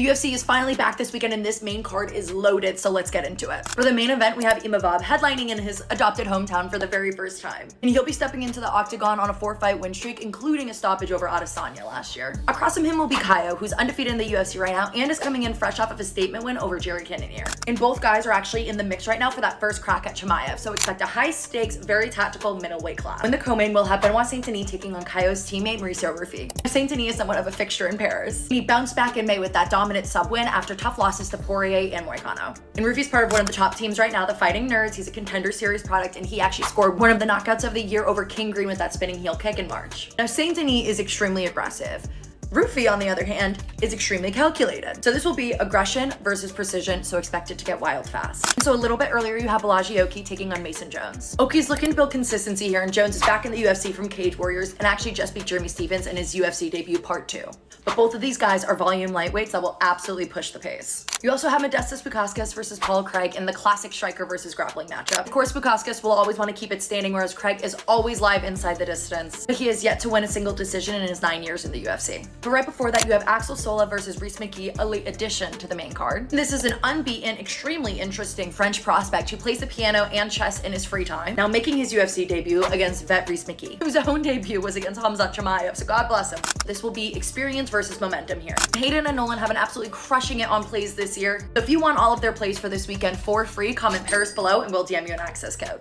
UFC is finally back this weekend and this main card is loaded, so let's get into it. For the main event, we have Imavov headlining in his adopted hometown for the very first time. And he'll be stepping into the octagon on a 4-fight win streak, including a stoppage over Adesanya last year. Across from him will be Kaio, who's undefeated in the UFC right now and is coming in fresh off of a statement win over Jerry Cannonier. And both guys are actually in the mix right now for that first crack at Chimaev, so expect a high-stakes, very tactical middleweight class. When the co-main will have Benoit Saint-Denis taking on Kaio's teammate Mauricio Ruffi. Saint-Denis is somewhat of a fixture in Paris. He bounced back in May with that dominant sub-win after tough losses to Poirier and Moicano. And Ruffi's part of one of the top teams right now, the Fighting Nerds. He's a Contender Series product, and he actually scored one of the knockouts of the year over King Green with that spinning heel kick in March. Now, Saint-Denis is extremely aggressive. Ruffi, on the other hand, is extremely calculated. So this will be aggression versus precision, so expect it to get wild fast. And so a little bit earlier, you have Balaji Oki taking on Mason Jones. Oki's looking to build consistency here, and Jones is back in the UFC from Cage Warriors and actually just beat Jeremy Stephens in his UFC debut part 2. But both of these guys are volume lightweights that will absolutely push the pace. You also have Modestas Bukauskas versus Paul Craig in the classic striker versus grappling matchup. Of course, Bukauskas will always want to keep it standing, whereas Craig is always live inside the distance. But he has yet to win a single decision in his 9 years in the UFC. But right before that, you have Axel Sola versus Rhys McKee, a late addition to the main card. This is an unbeaten, extremely interesting French prospect who plays the piano and chess in his free time, now making his UFC debut against vet Rhys McKee, whose own debut was against Khamzat Chimaev, so God bless him. This will be experience versus momentum here. Hayden and Nolan have been absolutely crushing it on plays this year. So if you want all of their plays for this weekend for free, comment Paris below and we'll DM you an access code.